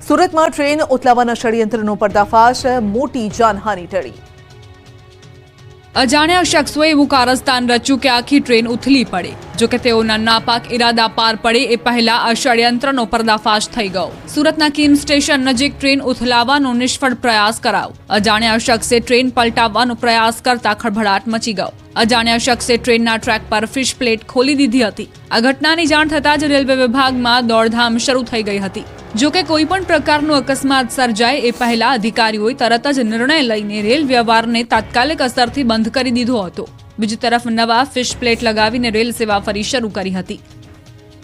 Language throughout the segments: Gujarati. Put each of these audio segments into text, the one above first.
સુરતમાં ટ્રેન ઉથલાવવાના ષડયંત્રનો પર્દાફાશ, મોટી જાનહાનિ ટળી। અજાણ્યા શખ્સોએ એવું કારસ્તાન રચ્યું કે આખી ટ્રેન ઉથલી પડે। જો કે તેઓના નાપાક ઇરાદા પાર પડે એ પહેલા આ ષડયંત્રનો પર્દાફાશ થઈ ગયો। સુરતના કિમ સ્ટેશન નજીક ટ્રેન ઉથલાવવાનો નિષ્ફળ પ્રયાસ કરાયો। અજાણ્યા શખ્સે ટ્રેન પલટાવવાનો પ્રયાસ કરતા ખળભળાટ મચી ગયો। અજાણ્યા શખ્સે ટ્રેનના ટ્રેક પર ફિશ પ્લેટ ખોલી દીધી હતી। આ ઘટનાની જાણ થતાં જ રેલવે વિભાગમાં દોડધામ શરૂ થઈ ગઈ હતી। જો કે કોઈ પણ પ્રકારનો અકસ્માત સર્જાય એ પહેલા અધિકારીઓએ તરત જ નિર્ણય લઈને રેલ વ્યવહારને તાત્કાલિક અસરથી બંધ કરી દીધો હતો। બીજી તરફ નવા ફિશ પ્લેટ લગાવીને રેલ સેવા ફરી શરૂ કરી હતી।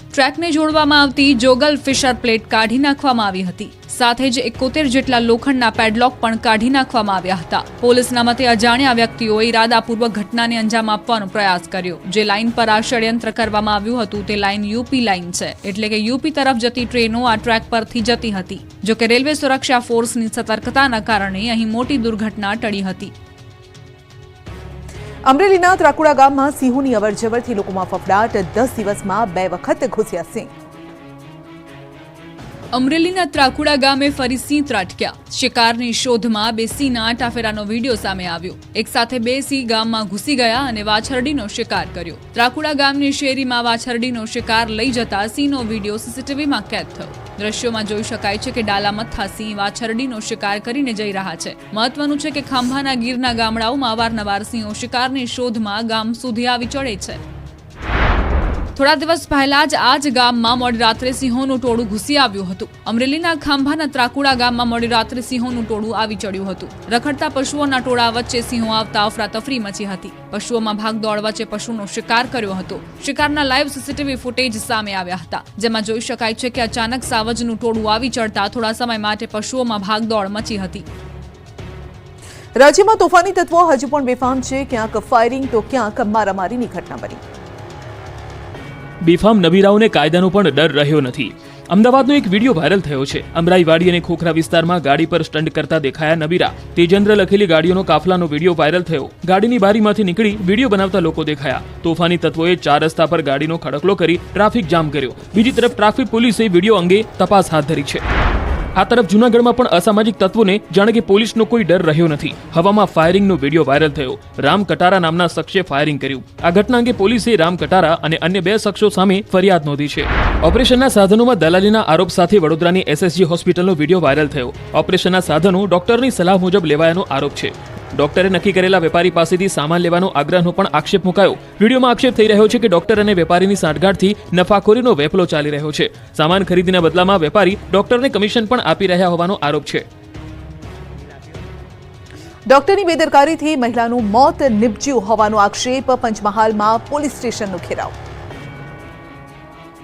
ટ્રેકને જોડવામાં આવતી જોગલ ફિશર પ્લેટ કાઢી નાખવામાં આવી હતી। સાથે જ 71 જેટલા લોખંડના પેડલોક પણ કાઢી નાખવામાં આવ્યા હતા। પોલીસના મતે અજાણ્યા વ્યક્તિઓએ ઇરાદાપૂર્વક ઘટનાને અંજામ આપવાનો પ્રયાસ કર્યો। જે લાઇન પર આ ષડયંત્ર કરવામાં આવ્યું હતું તે લાઇન યુપી લાઇન છે, એટલે કે યુપી તરફ જતી ટ્રેનો આ ટ્રેક પરથી જતી હતી। જો કે રેલવે સુરક્ષા ફોર્સની સતર્કતાના કારણે અહીં મોટી દુર્ઘટના ટળી હતી। અમરેલીના ત્રાકુડા ગામમાં સિંહોની અવરજવરથી લોકોમાં ફફડાટ, 10 દિવસમાં 2 વખત ઘૂસ્યા સિંહ। અમરેલીના ત્રાકુડા ગામે ફરી સિંહ ત્રાટક્યા। શિકારની શોધમાં 2 સિંહના આટાફેરાનો વિડીયો સામે આવ્યો। એક સાથે 2 સિંહ ગામમાં ઘૂસી ગયા અને વાછરડીનો શિકાર કર્યો। ત્રાકુડા ગામની શેરીમાં વાછરડીનો શિકાર લઈ જતા સિંહનો વિડીયો સીસીટીવીમાં કેદ થયો। દ્રશ્યોમાં જોઈ શકાય છે કે ડાલામથ્થા સિંહ વાછરડીનો શિકાર કરીને જઈ રહ્યા છે। મહત્વનું છે કે ખાંભાના ગીરના ગામડાઓમાં અવારનવાર સિંહો શિકારની શોધમાં ગામ સુધી આવી ચડે છે। થોડા દિવસ પહેલા જ આ જ ગામમાં મોડી રાત્રે સિંહોનું ટોળું ઘૂસી આવ્યું હતું। અમરેલીના ખાંભાના ત્રાકુડા ગામમાં મોડી રાત્રે સિંહોનું ટોળું આવી ચડ્યું હતું। રખડતા પશુઓના ટોળા વચ્ચે સિંહો આવતા અફરાતફરી મચી હતી। પશુઓમાં ભાગદોડ વચ્ચે પશુનો શિકાર કર્યો હતો। શિકારના લાઈવ સીસીટીવી ફૂટેજ સામે આવ્યા હતા, જેમાં જોઈ શકાય છે કે અચાનક સાવજનું ટોળું આવી ચડતા થોડા સમય માટે પશુઓમાં ભાગદોડ મચી હતી। રાજ્યમાં તોફાની તત્વો હજુ પણ બેફામ છે। ક્યાંક ફાયરિંગ તો ક્યાંક મારામારીની ઘટના બની। બેફામ નબીરાઓને કાયદાનો પણ ડર રહ્યો નથી। અમદાવાદનો એક વિડીયો વાયરલ થયો છે। અમરાઈવાડી અને ખોખરા વિસ્તારમાં ગાડી પર સ્ટન્ટ કરતા દેખાયા નબીરા। તેજેન્દ્ર લખેલી ગાડીઓનો કાફલાનો વિડીયો વાયરલ થયો। ગાડીની બારીમાંથી નીકળી વિડીયો બનાવતા લોકો દેખાયા। તોફાની તત્વોએ 4 રસ્તા પર ગાડીનો ખડકલો કરી ટ્રાફિક જામ કર્યો। બીજી તરફ ટ્રાફિક પોલીસે વિડીયો અંગે તપાસ હાથ ધરી છે। આ તરફ જૂનાગઢમાં પણ અસામાજિક તત્વોને જાણે કે પોલીસનો કોઈ ડર રહ્યો નથી। હવામાં ફાયરિંગનો વિડીયો વાયરલ થયો। રામ કટારા નામના શખ્સે ફાયરિંગ કર્યું। આ ઘટના અંગે પોલીસે રામ કટારા અને અન્ય 2 શખ્સો સામે ફરિયાદ નોંધી છે। ઓપરેશનના સાધનોમાં દલાલીના આરોપ સાથે વડોદરાની એસએસજી હોસ્પિટલનો વિડીયો વાયરલ થયો। ઓપરેશનના સાધનો ડોક્ટરની સલાહ મુજબ લેવાયાનો આરોપ છે। ડોક્ટરે નક્કી કરેલા વેપારી પાસેથી સામાન લેવાનો આગ્રહનો પણ આક્ષેપ મુકાયો। વિડીયોમાં આક્ષેપ થઈ રહ્યો છે કે ડોક્ટર અને વેપારીની સાંઠગાંઠથી નફાખોરીનો વેપલો ચાલી રહ્યો છે। સામાન ખરીદીના બદલામાં વેપારી ડોક્ટરને કમિશન પણ આપી રહ્યા હોવાનો આરોપ છે। ડોક્ટરની બેદરકારીથી મહિલાનું મોત નિપજ્યું હોવાનો આક્ષેપ। પંચમહાલમાં પોલીસ સ્ટેશનનો ઘેરાવ।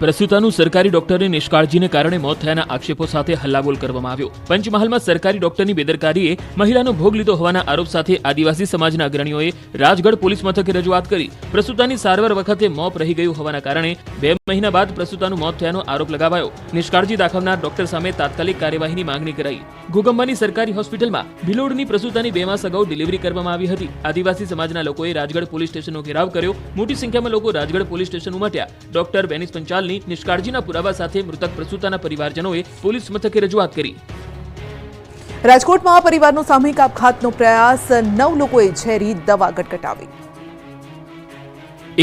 પ્રસૂતાનું સરકારી ડોક્ટરની નિષ્કાળજીને કારણે મોત થયાના આક્ષેપો સાથે હલ્લાબોલ કરવામાં આવ્યો। પંચમહાલમાં સરકારી ડોક્ટરની બેદરકારીએ મહિલાનો ભોગ લીધો હોવાના આરોપ સાથે આદિવાસી સમાજના અગ્રણીઓએ રાજગઢ પોલીસ મથકે રજૂઆત કરી। પ્રસૂતાની સારવાર વખતે મોત રહી ગયું હોવાના કારણે 2 મહિના બાદ પ્રસૂતાનું મોત થયાનો આરોપ લગાવાયો। નિષ્કાળજી દાખવનાર ડોક્ટર સામે તાત્કાલિક કાર્યવાહીની માંગણી કરાઈ। ઘોગંબાની સરકારી હોસ્પિટલમાં ભિલોડની પ્રસૂતાની 2 માસ અગાઉ ડિલિવરી કરવામાં આવી હતી। આદિવાસી સમાજના લોકોએ રાજગઢ પોલીસ સ્ટેશનનો ઘેરાવ કર્યો। મોટી સંખ્યામાં લોકો રાજગઢ પોલીસ સ્ટેશન ઉમટ્યા। ડોક્ટર બેનિસ પંચાલ નિષ્કાળજીના પુરાવા સાથે મૃતક પ્રસૂતાના પરિવારજનોએ પોલીસ મથકે રજૂઆત કરી। રાજકોટમાં પરિવારનો સામૂહિક આપઘાતનો પ્રયાસ, 9 લોકોએ ઝેરી દવા ગટગટાવી।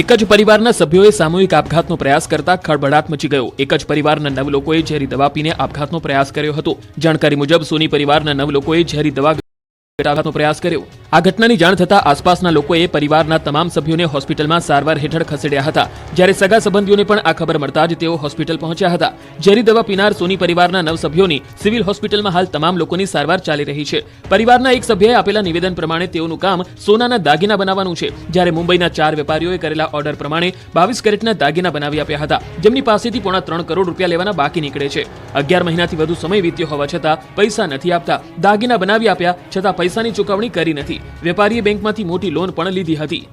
એક જ પરિવારના સભ્યોએ સામૂહિક આપઘાતનો પ્રયાસ કરતા ખળભળાટ મચી ગયો। એક જ પરિવારના 9 લોકોએ ઝેરી દવા પીને આપઘાતનો પ્રયાસ કર્યો હતો। જાણકારી મુજબ સોની પરિવારના 9 લોકોએ ઝેરી દવા ગટવાનો પ્રયાસ કર્યો। આ ઘટનાની જાણ થતાં આસપાસના લોકોએ પરિવારના તમામ સભ્યોને હોસ્પિટલમાં સારવાર હેઠળ ખસેડ્યા હતા। જ્યારે સગા સંબંધીઓને પણ આ ખબર મળતા જ તેઓ હોસ્પિટલ પહોંચ્યા હતા। ઝેરી દવા પીનાર સોની પરિવારના 9 સભ્યોની સિવિલ હોસ્પિટલમાં હાલ તમામ લોકોની સારવાર ચાલી રહી છે। પરિવારના એક સભ્યએ આપેલા નિવેદન પ્રમાણે તેઓનું કામ સોનાના દાગીના બનાવવાનું છે, જ્યારે મુંબઈના 4 વેપારીઓએ કરેલા ઓર્ડર પ્રમાણે 22 કેરેટના દાગીના બનાવી આપ્યા હતા, જેમની પાસેથી પોણા 3 કરોડ રૂપિયા લેવાના બાકી નીકળે છે। 11 મહિનાથી વધુ સમય વીત્યો હોવા છતાં પૈસા નથી આપતા। દાગીના બનાવી આપ્યા છતાં પૈસાની ચૂકવણી કરી નથી। વેપારીએ બેંકમાંથી મોટી લોન પણ લીધી હતી।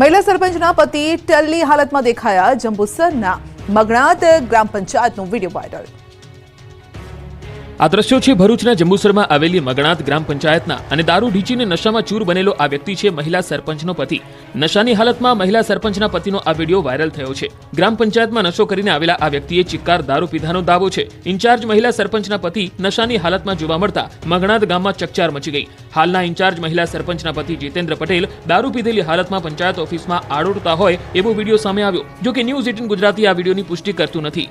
મહિલા સરપંચના પતિ ટલ્લી હાલતમાં દેખાયા। જંબુસરના મગણાત ગ્રામ પંચાયતનો વિડીયો વાયરલ। આ દ્રશ્યો છે ભરૂચના જંબુસરમાં આવેલી મગણાત ગ્રામ પંચાયતના અને દારૂ ઢીંચીને નશામાં ચૂર બનેલો આ વ્યક્તિ છે મહિલા સરપંચનો પતિ. નશાની હાલતમાં મહિલા સરપંચના પતિનો આ વિડીયો વાયરલ થયો છે. ગ્રામ પંચાયતમાં નશો કરીને આવેલા આ વ્યક્તિએ ચિક્કાર દારૂ પીધાનો દાવો છે. ઇન્ચાર્જ મહિલા સરપંચના પતિ નશાની હાલતમાં જોવા મળતા મગણાત ગામમાં ચકચાર મચી ગઈ. હાલના ઇન્ચાર્જ મહિલા સરપંચના પતિ જીતેન્દ્ર પટેલ દારૂ પીધેલી હાલતમાં પંચાયત ઓફિસમાં આડોડતા હોય એવો વિડીયો સામે આવ્યો. જો કે ન્યૂઝ 18 ગુજરાતી આ વિડીયોની પુષ્ટિ કરતું નથી.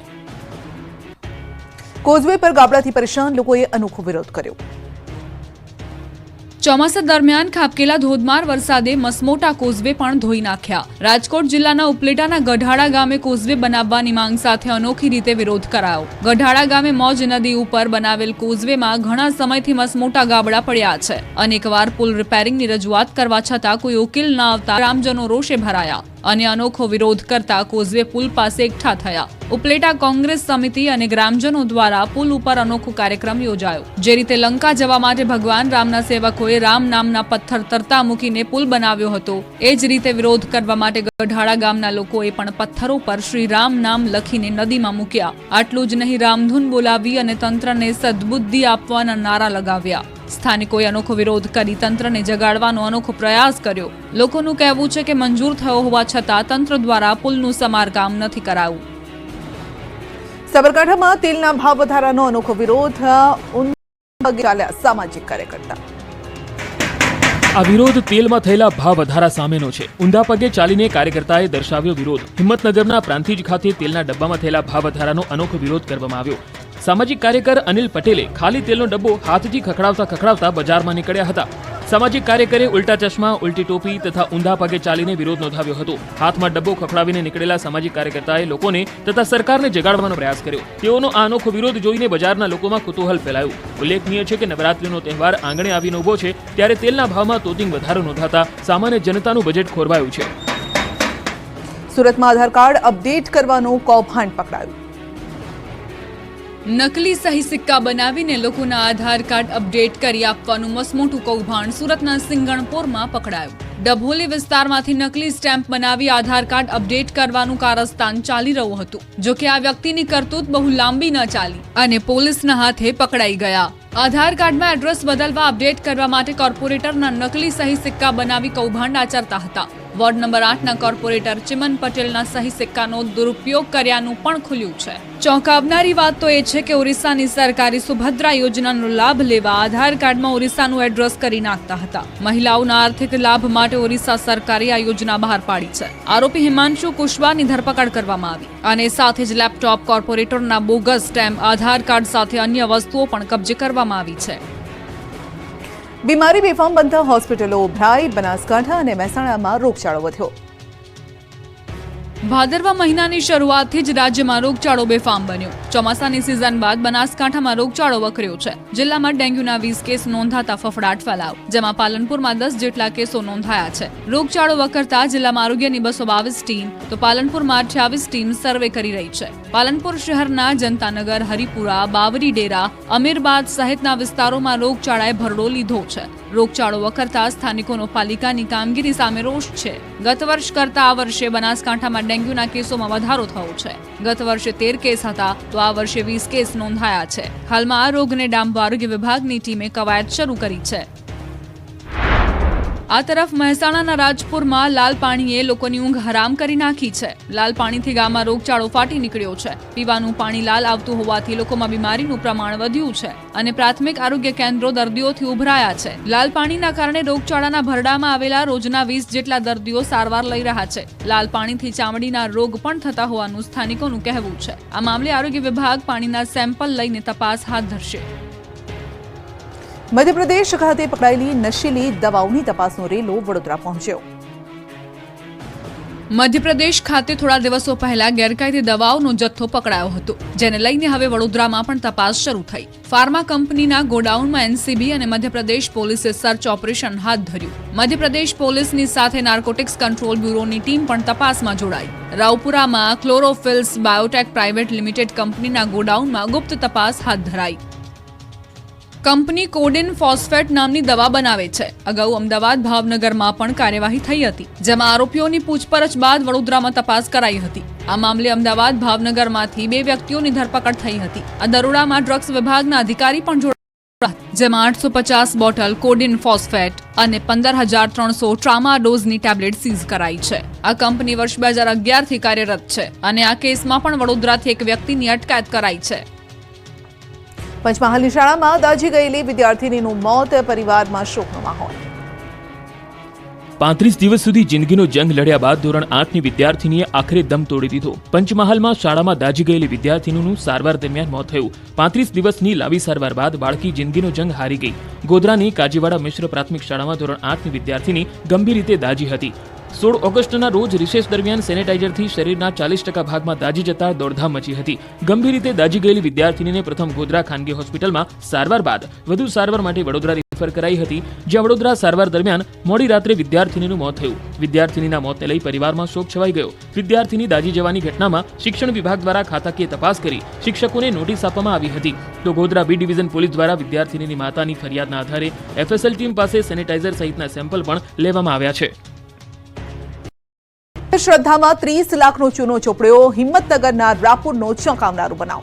કોઝવે પર ગાબડાથી પરેશાન લોકોએ અનોખો વિરોધ કર્યો. ચોમાસા દરમિયાન ખાબકેલા ધોધમાર વરસાદે મસમોટા કોઝવે પણ ધોઈ નાખ્યા. રાજકોટ જિલ્લાના ઉપલેટાના ગઢાડા ગામે કોઝવે બનાવવાની માંગ સાથે અનોખી રીતે વિરોધ કરાયો. ગઢાડા ગામે મોજ નદી ઉપર બનાવેલ કોઝવેમાં ઘણા સમયથી મસમોટા ગાબડા પડ્યા છે. અનેકવાર પુલ રિપેરિંગની રજૂઆત કરવા છતાં કોઈ ઉકેલ ન આવતા ગ્રામજનો રોષે ભરાયા અને અનોખો વિરોધ કરતા કોઝવે પુલ પાસે એકઠા થયા. ઉપલેટા કોંગ્રેસ સમિતિ અને ગ્રામજનો દ્વારા પુલ ઉપર અનોખો કાર્યક્રમ યોજાયો. જે રીતે લંકા જવા માટે ભગવાન રામના સેવકોએ રામ નામના પથ્થર તરતા મૂકીને પુલ બનાવ્યો હતો, એ જ રીતે વિરોધ કરવા માટે ગઢાડા ગામના લોકોએ પણ પથ્થરો પર શ્રી રામ નામ લખીને નદીમાં મૂક્યા. આટલું જ નહીં, રામધૂન બોલાવી અને તંત્રને સદબુદ્ધિ આપવાના નારા લગાવ્યા. સ્થાનિકોએ અનોખો વિરોધ કરી તંત્રને જગાડવાનો અનોખો પ્રયાસ કર્યો. લોકોનું કહેવું છે કે મંજૂર થયો હોવા છતાં તંત્ર દ્વારા પુલનું સમારકામ નથી કરાયું. સાબરકાંઠામાં તેલના ભાવ વધારાનો અનોખો વિરોધ ચાલ્યા સામાજિક કાર્યકર્તા. આ વિરોધ તેલમાં થયેલા ભાવ વધારા સામેનો છે. ઊંધા પગે ચાલીને કાર્યકર્તાએ દર્શાવ્યો વિરોધ. હિંમતનગરના પ્રાંતિજ ખાતે તેલના ડબ્બામાં થયેલા ભાવ વધારાનો અનોખો વિરોધ કરવામાં આવ્યો. સામાજિક કાર્યકર અનિલ પટેલે ખાલી તેલનો ડબ્બો હાથથી ખખડાવતા બજારમાં નીકળ્યા હતા. સામાજિક કાર્યકરે ઉલટા ચશ્મા, ઉલટી ટોપી તથા ઊંધા પગે ચાલીને વિરોધ નોંધાવ્યો હતો. હાથમાં ડબ્બો ખખડાવીને નીકળેલા સામાજિક કાર્યકર્તાએ લોકોને તથા સરકારને જગાડવાનો પ્રયાસ કર્યો. તેઓનો આ અનોખો વિરોધ જોઈને બજારના લોકોમાં કુતૂહલ ફેલાયું. ઉલ્લેખનીય છે કે નવરાત્રીનો તહેવાર આંગણે આવીને ઉભો છે, ત્યારે તેલના ભાવમાં તોતિંગ વધારો નોંધાતા સામાન્ય જનતાનું બજેટ ખોરવાયું છે. સુરતમાં આધાર કાર્ડ અપડેટ કરવાનું કૌભાંડ પકડાયું. નકલી સહી સિક્કા બનાવીને લોકોના આધાર કાર્ડ અપડેટ કરી આપવાનું મસમોટું કૌભાંડ સુરતના સિંગણપોરમાં પકડાયું. ડભોલી વિસ્તારમાંથી નકલી સ્ટેમ્પ બનાવી આધાર કાર્ડ અપડેટ કરવાનું કારસ્તાન ચાલી રહ્યું હતું. જો કે આ વ્યક્તિની કરતૂત બહુ લાંબી ન ચાલી અને પોલીસના હાથે પકડાઈ ગયા. આધાર કાર્ડમાં એડ્રેસ બદલવા અપડેટ કરવા માટે કોર્પોરેટરના નકલી સહી સિક્કા બનાવી કૌભાંડ આચરતા હતા. વોર્ડ નંબર 8ના કોર્પોરેટર ચિમન પટેલના સહી સિક્કાનો દુરુપયોગ કર્યાનું પણ ખુલ્યું છે. ચોંકાવનારી વાત તો એ છે કે ઓરિસ્સાની સરકારી સુભદ્રા યોજનાનો લાભ લેવા આધાર કાર્ડમાં ઓરિસ્સાનું એડ્રેસ કરી નાખતા હતા. મહિલાઓના આર્થિક લાભ માટે ઓરિસ્સા સરકારે આ યોજના બહાર પાડી છે. આરોપી હિમાંશુ કુશવાહની ધરપકડ કરવામાં આવી અને સાથે જ લેપટોપ, કોર્પોરેટરના બોગસ સ્ટેમ્પ, આધાર કાર્ડ સાથે અન્ય વસ્તુઓ પણ કબજે કરવામાં આવી છે. બીમારી બેફામ બનતા હોસ્પિટલો ઉભરાઈ. બનાસકાંઠા અને મહેસાણામાં રોગચાળો વધ્યો. ભાદરવા મહિનાની શરૂઆતથી જ રાજ્યમાં રોગચાળો બેફામ બન્યો. ચોમાસાની સિઝન બાદ બનાસકાંઠામાં રોગચાળો વકર્યો છે. જિલ્લામાં ડેન્ગ્યુના 20 કેસ નોંધાતા ફફડાટ ફેલાયો, જેમાં પાલનપુરમાં 10 જેટલા કેસો નોંધાયા છે. રોગચાળો વકરતા જિલ્લામાં આરોગ્યની 222 ટીમ તો પાલનપુરમાં 28 ટીમ સર્વે કરી રહી છે. પાલનપુર શહેરના જનતાનગર, હરિપુરા, બાવરી ડેરા, અમીરબાદ સહિતના વિસ્તારોમાં રોગચાળાએ ભરડો લીધો છે. રોગચાળો વકરતા સ્થાનિકોનો પાલિકાની કામગીરી સામે રોષ છે. ગત વર્ષ કરતા આ વર્ષે બનાસકાંઠામાં ડેન્ગ્યુના કેસોમાં વધારો થયો છે. ગત વર્ષે 13 કેસ હતા તો આ વર્ષે 20 કેસ નોંધાયા છે. હાલમાં આ રોગને ડામવા આરોગ્ય વિભાગની ટીમે કવાયત શરૂ કરી છે. આ તરફ મહેસાણાના રાજપુરમાં લાલ પાણીએ લોકોની ઊંઘ હરામ કરી નાખી છે. લાલ પાણીથી ગામમાં રોગચાળો ફાટી નીકળ્યો છે. પીવાનું પાણી લાલ આવતું હોવાથી લોકોમાં બીમારીનું પ્રમાણ વધ્યું છે અને પ્રાથમિક આરોગ્ય કેન્દ્રો દર્દીઓથી ઉભરાયા છે. લાલ પાણીના કારણે રોગચાળાના ભરડામાં આવેલા રોજના 20 જેટલા દર્દીઓ સારવાર લઈ રહ્યા છે. લાલ પાણીથી ચામડીના રોગ પણ થતા હોવાનું સ્થાનિકોનું કહેવું છે. આ મામલે આરોગ્ય વિભાગ પાણીના સેમ્પલ લઈને તપાસ હાથ ધરશે. મધ્યપ્રદેશ ખાતે પકડાયેલી નશીલી દવાઓની તપાસનો રેલો વડોદરા પહોંચ્યો. મધ્યપ્રદેશ ખાતે થોડા દિવસો પહેલા ગેરકાયદે દવાઓનો જથ્થો પકડાયો હતો, જેને લઈને હવે વડોદરામાં પણ તપાસ શરૂ થઈ. ફાર્મા કંપનીના ગોડાઉનમાં એનસીબી અને મધ્યપ્રદેશ પોલીસે સર્ચ ઓપરેશન હાથ ધર્યું. મધ્યપ્રદેશ પોલીસની સાથે નાર્કોટિક્સ કંટ્રોલ બ્યુરોની ટીમ પણ તપાસમાં જોડાઈ. રાવપુરામાં કંપની કોડિન ફોસ્ફેટ નામની દવા બનાવે છે. અગાઉ અમદાવાદ ભાવનગરમાં પણ કાર્યવાહી થઈ હતી, જેમાં આરોપીઓની પૂછપરછ બાદ વડોદરામાં તપાસ કરાઈ હતી. આ મામલે અમદાવાદ ભાવનગરમાંથી 2 વ્યક્તિઓની ધરપકડ થઈ હતી. આ દરોડામાં ડ્રગ્સ વિભાગના અધિકારી પણ જોડાયા, જેમાં 850 બોટલ કોડિન ફોસ્ફેટ અને 15,300 ટ્રામાડોઝની ટેબ્લેટ સીઝ કરાઈ છે. આ કંપની વર્ષ 2011 થી કાર્યરત છે અને આ કેસમાં પણ વડોદરાથી એક વ્યક્તિની અટકાયત કરાઈ છે. પંચમહાલની શાળામાં દાઝી ગયેલી વિદ્યાર્થીનીનું મોત, પરિવારમાં શોકનો માહોલ. 35 દિવસ સુધી જિંદગીનો જંગ લડ્યા બાદ ધોરણ 8ની વિદ્યાર્થીનીએ આખરે દમ તોડી દીધો. પંચમહાલમાં શાળામાં દાઝી ગયેલી વિદ્યાર્થીનીનું સારવાર દરમિયાન મોત થયું. 35 દિવસની લાંબી સારવાર બાદ બાળકી જિંદગીનો જંગ હારી ગઈ. ગોધરાની કાજીવાડા મિશ્ર પ્રાથમિક શાળામાં ધોરણ 8ની વિદ્યાર્થીની ગંભીર રીતે દાઝી હતી. 16 ઓગસ્ટના રોજ રિસેસ દરમિયાન સેનેટાઇઝરથી શરીરના 40% ભાગમાં દાઝી જતા દોડધામ મચી હતી. ગંભીર રીતે દાઝી ગયેલી વિદ્યાર્થીનીને પ્રથમ ગોધરા ખાનગી હોસ્પિટલમાં સારવાર બાદ વધુ સારવાર માટે વડોદરા રિફર કરાઈ હતી, જ્યાં વડોદરા સારવાર દરમિયાન મોડી રાત્રે વિદ્યાર્થીનીનું મોત થયું. વિદ્યાર્થીનીના મોતને લઈ પરિવારમાં શોક છવાઈ ગયો. વિદ્યાર્થીની દાઝી જવાની ઘટનામાં શિક્ષણ વિભાગ દ્વારા ખાતાકીય તપાસ કરી શિક્ષકોને નોટિસ આપવામાં આવી હતી. તો ગોધરા બી ડિવિઝન પોલીસ દ્વારા વિદ્યાર્થીનીની માતાની ફરિયાદના આધારે FSL ટીમ પાસે સેનેટાઇઝર સહિતના સેમ્પલ પણ લેવામાં આવ્યા છે. શ્રદ્ધામાં 30 લાખનો ચૂનો ચોપડ્યો, હિંમતનગરના રાપુરનો ચોંકાવનારો બનાવ.